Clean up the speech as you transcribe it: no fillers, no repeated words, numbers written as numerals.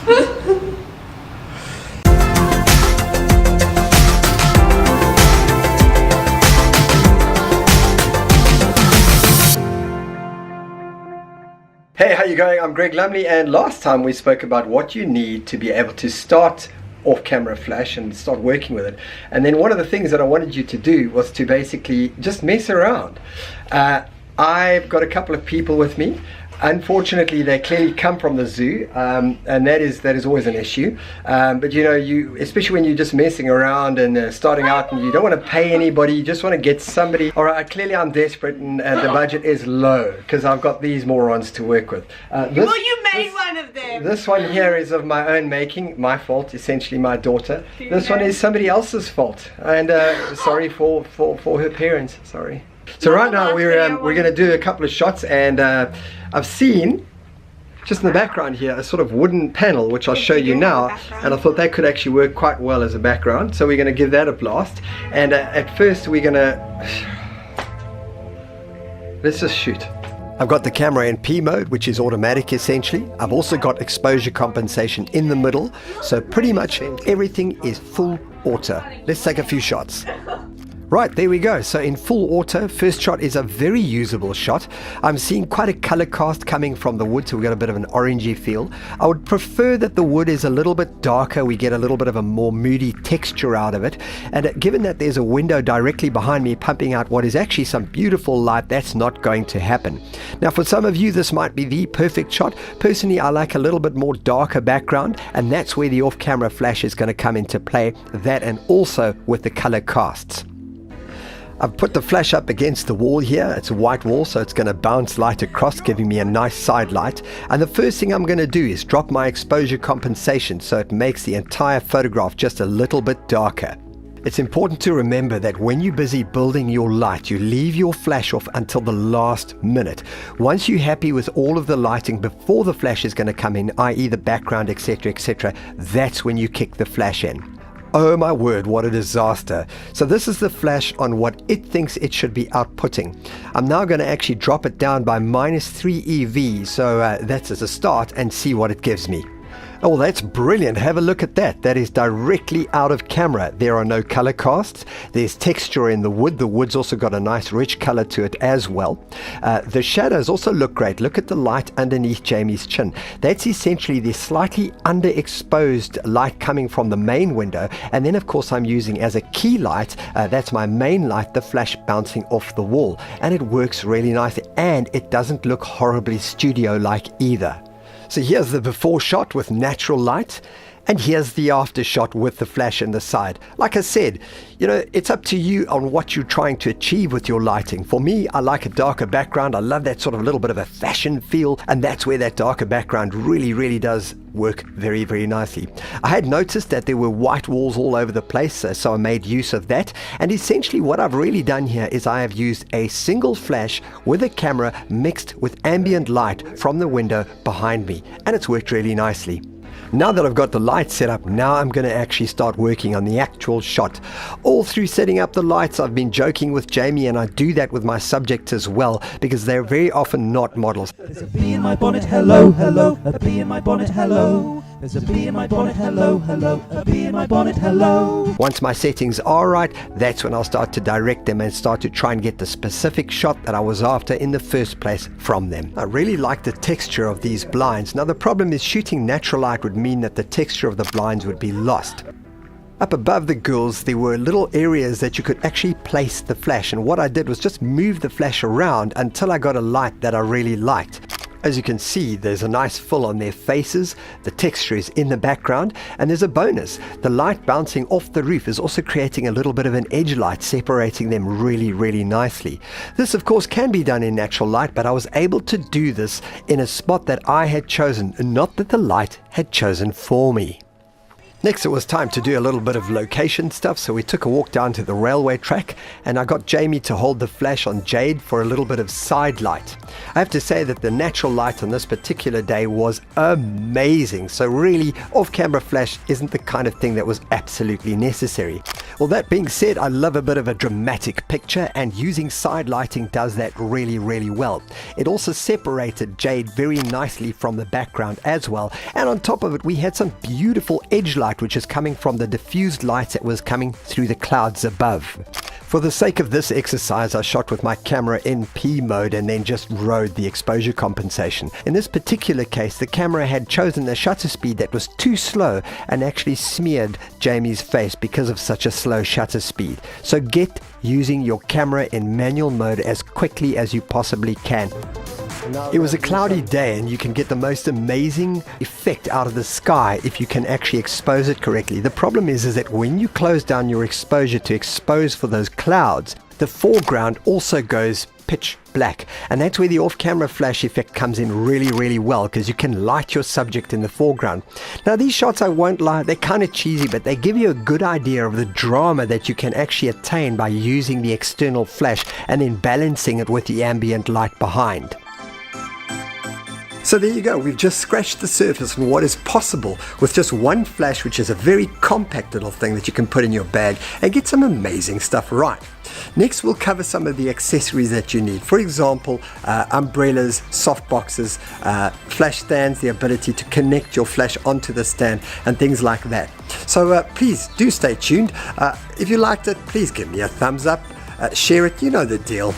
Hey, how you going? I'm Greg Lumley, and last time we spoke about what you need to be able to start off-camera flash and start working with it. And then one of the things that I wanted you to do was to basically just mess around. I've got a couple of people with me. Unfortunately, they clearly come from the zoo, and that is always an issue. But you know, especially when you're just messing around and starting out, and you don't want to pay anybody, you just want to get somebody. All right, clearly I'm desperate, and the budget is low because I've got these morons to work with. Well, you made one of them. This one here is of my own making, my fault, essentially my daughter. This one is somebody else's fault, and sorry for her parents. Sorry. So right now we're going to do a couple of shots, and I've seen just in the background here a sort of wooden panel which I'll show you now, and I thought that could actually work quite well as a background, so we're going to give that a blast. And at first we're going to let's just shoot. I've got the camera in P mode, which is automatic essentially. I've also got exposure compensation in the middle, so pretty much everything is full auto. Let's take a few shots. Right, there we go. So in full auto, first shot is a very usable shot. I'm seeing quite a color cast coming from the wood, so we've got a bit of an orangey feel. I would prefer that the wood is a little bit darker. We get a little bit of a more moody texture out of it. And given that there's a window directly behind me pumping out what is actually some beautiful light, that's not going to happen. Now, for some of you, this might be the perfect shot. Personally, I like a little bit more darker background, and that's where the off-camera flash is going to come into play. That, and also with the color casts. I've put the flash up against the wall here. It's a white wall, so it's going to bounce light across, giving me a nice side light. And the first thing I'm going to do is drop my exposure compensation so it makes the entire photograph just a little bit darker. It's important to remember that when you're busy building your light, you leave your flash off until the last minute. Once you're happy with all of the lighting before the flash is going to come in, i.e. the background, etc., that's when you kick the flash in. Oh my word, what a disaster. So this is the flash on what it thinks it should be outputting. I'm now going to actually drop it down by -3 EV, so that's as a start, and see what it gives me. Oh, that's brilliant. Have a look at that. That is directly out of camera. There are no color casts. There's texture in the wood. The wood's also got a nice rich color to it as well. The shadows also look great. Look at the light underneath Jamie's chin. That's essentially the slightly underexposed light coming from the main window. And then, of course, I'm using as a key light, that's my main light, the flash bouncing off the wall. And it works really nicely. And it doesn't look horribly studio-like either. So here's the before shot with natural light, and here's the after shot with the flash in the side. Like I said, you know, it's up to you on what you're trying to achieve with your lighting. For me, I like a darker background. I love that sort of little bit of a fashion feel, and that's where that darker background really does work very, very nicely. I had noticed that there were white walls all over the place, so I made use of that. And essentially what I've really done here is I have used a single flash with a camera mixed with ambient light from the window behind me, and it's worked really nicely. Now that I've got the light set up, now I'm going to actually start working on the actual shot. All through setting up the lights, I've been joking with Jamie, and I do that with my subjects as well, because they're very often not models. There's a bee in my bonnet, hello, hello, a bee in my bonnet, hello. There's a bee in my bonnet, hello, hello, a bee in my bonnet, hello. Once my settings are right, that's when I'll start to direct them and start to try and get the specific shot that I was after in the first place from them. I really like the texture of these blinds. Now the problem is shooting natural light would mean that the texture of the blinds would be lost. Up above the girls, there were little areas that you could actually place the flash, and what I did was just move the flash around until I got a light that I really liked. As you can see, there's a nice fill on their faces, the texture is in the background, and there's a bonus. The light bouncing off the roof is also creating a little bit of an edge light, separating them really nicely. This of course can be done in natural light, but I was able to do this in a spot that I had chosen, not that the light had chosen for me. Next, it was time to do a little bit of location stuff, so we took a walk down to the railway track, and I got Jamie to hold the flash on Jade for a little bit of side light. I have to say that the natural light on this particular day was amazing, so really, off-camera flash isn't the kind of thing that was absolutely necessary. Well, that being said, I love a bit of a dramatic picture, and using side lighting does that really, really well. It also separated Jade very nicely from the background as well, and on top of it, we had some beautiful edge light which is coming from the diffused light that was coming through the clouds above. For the sake of this exercise, I shot with my camera in P mode and then just rode the exposure compensation. In this particular case, the camera had chosen a shutter speed that was too slow and actually smeared Jamie's face because of such a slow shutter speed. So get using your camera in manual mode as quickly as you possibly can. It was a cloudy day, and you can get the most amazing effect out of the sky if you can actually expose it correctly. The problem is that when you close down your exposure to expose for those clouds, the foreground also goes pitch black, and that's where the off-camera flash effect comes in really, really well, because you can light your subject in the foreground. Now, these shots, I won't lie, they're kind of cheesy, but they give you a good idea of the drama that you can actually attain by using the external flash and then balancing it with the ambient light behind. So there you go, we've just scratched the surface on what is possible with just one flash, which is a very compact little thing that you can put in your bag and get some amazing stuff right. Next, we'll cover some of the accessories that you need. For example, umbrellas, softboxes, flash stands, the ability to connect your flash onto the stand and things like that. So please do stay tuned. If you liked it, please give me a thumbs up, share it, you know the deal.